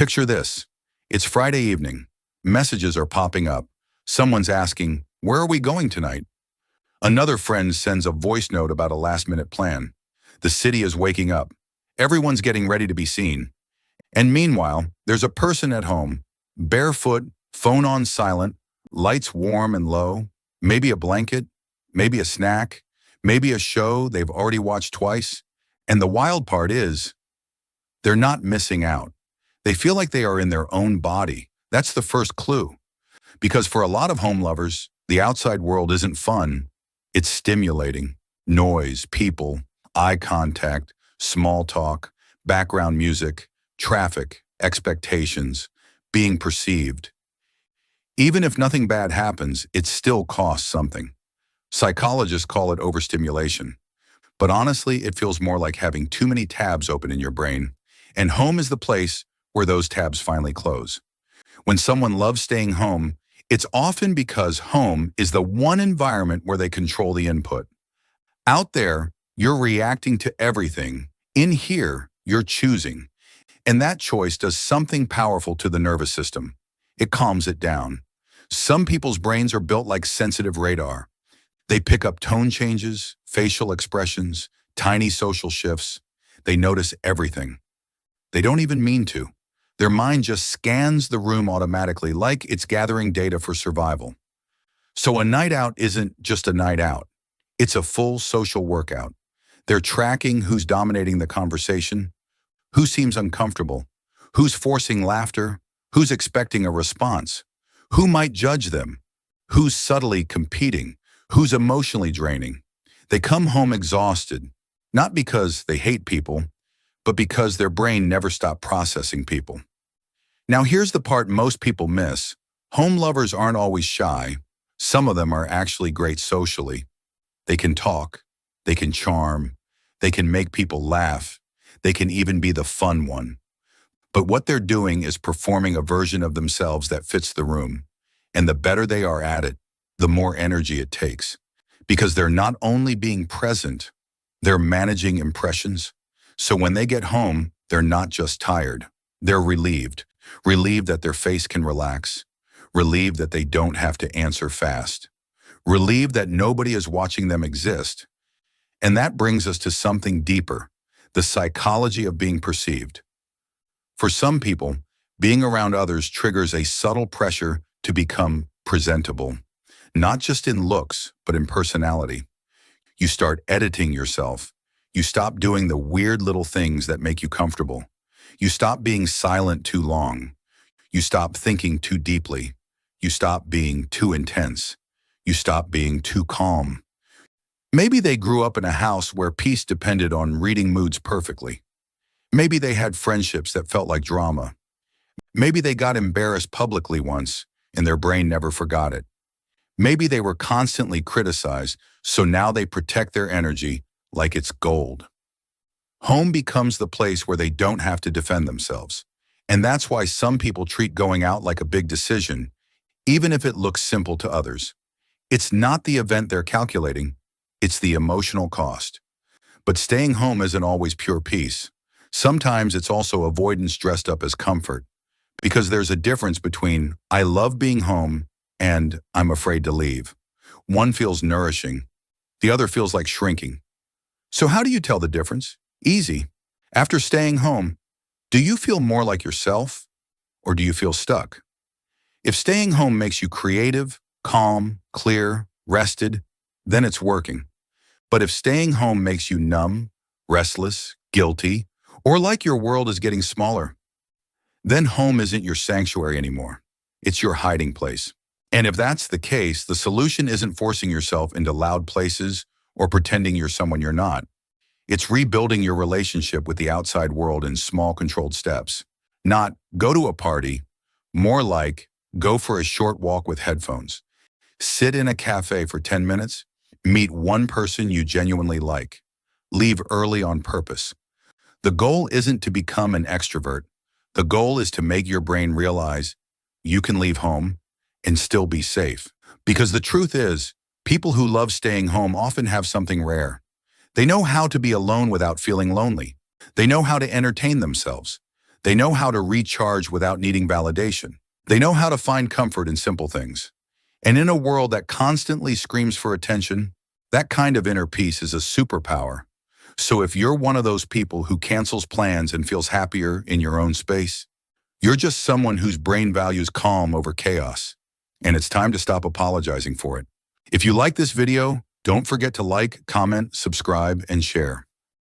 Picture this. It's Friday evening. Messages are popping up. Someone's asking, "Where are we going tonight?" Another friend sends a voice note about a last-minute plan. The city is waking up. Everyone's getting ready to be seen. And meanwhile, there's a person at home, barefoot, phone on silent, lights warm and low, maybe a blanket, maybe a snack, maybe a show they've already watched twice. And the wild part is, they're not missing out. They feel like they are in their own body. That's the first clue. Because for a lot of home lovers, the outside world isn't fun. It's stimulating. Noise, people, eye contact, small talk, background music, traffic, expectations, being perceived. Even if nothing bad happens, it still costs something. Psychologists call it overstimulation. But honestly, it feels more like having too many tabs open in your brain. And home is the place where those tabs finally close. When someone loves staying home, it's often because home is the one environment where they control the input. Out there, you're reacting to everything. In here, you're choosing. And that choice does something powerful to the nervous system. It calms it down. Some people's brains are built like sensitive radar. They pick up tone changes, facial expressions, tiny social shifts. They notice everything. They don't even mean to. Their mind just scans the room automatically, like it's gathering data for survival. So a night out isn't just a night out. It's a full social workout. They're tracking who's dominating the conversation, who seems uncomfortable, who's forcing laughter, who's expecting a response, who might judge them, who's subtly competing, who's emotionally draining. They come home exhausted, not because they hate people, but because their brain never stopped processing people. Now here's the part most people miss. Home lovers aren't always shy. Some of them are actually great socially. They can talk, they can charm, they can make people laugh, they can even be the fun one. But what they're doing is performing a version of themselves that fits the room. And the better they are at it, the more energy it takes. Because they're not only being present, they're managing impressions. So when they get home, they're not just tired. They're relieved. Relieved that their face can relax. Relieved that they don't have to answer fast. Relieved that nobody is watching them exist. And that brings us to something deeper, the psychology of being perceived. For some people, being around others triggers a subtle pressure to become presentable, not just in looks, but in personality. You start editing yourself. You stop doing the weird little things that make you comfortable. You stop being silent too long. You stop thinking too deeply. You stop being too intense. You stop being too calm. Maybe they grew up in a house where peace depended on reading moods perfectly. Maybe they had friendships that felt like drama. Maybe they got embarrassed publicly once and their brain never forgot it. Maybe they were constantly criticized, so now they protect their energy like it's gold. Home becomes the place where they don't have to defend themselves. And that's why some people treat going out like a big decision, even if it looks simple to others. It's not the event they're calculating, it's the emotional cost. But staying home isn't always pure peace. Sometimes it's also avoidance dressed up as comfort. Because there's a difference between "I love being home" and "I'm afraid to leave." One feels nourishing, the other feels like shrinking. So how do you tell the difference? Easy. After staying home, do you feel more like yourself or do you feel stuck? If staying home makes you creative, calm, clear, rested, then it's working. But if staying home makes you numb, restless, guilty, or like your world is getting smaller, then home isn't your sanctuary anymore. It's your hiding place. And if that's the case, the solution isn't forcing yourself into loud places or pretending you're someone you're not. It's rebuilding your relationship with the outside world in small, controlled steps. Not go to a party, more like go for a short walk with headphones. Sit in a cafe for 10 minutes, meet one person you genuinely like. Leave early on purpose. The goal isn't to become an extrovert. The goal is to make your brain realize you can leave home and still be safe. Because the truth is, people who love staying home often have something rare. They know how to be alone without feeling lonely. They know how to entertain themselves. They know how to recharge without needing validation. They know how to find comfort in simple things. And in a world that constantly screams for attention, that kind of inner peace is a superpower. So if you're one of those people who cancels plans and feels happier in your own space, you're just someone whose brain values calm over chaos. And it's time to stop apologizing for it. If you like this video, don't forget to like, comment, subscribe, and share.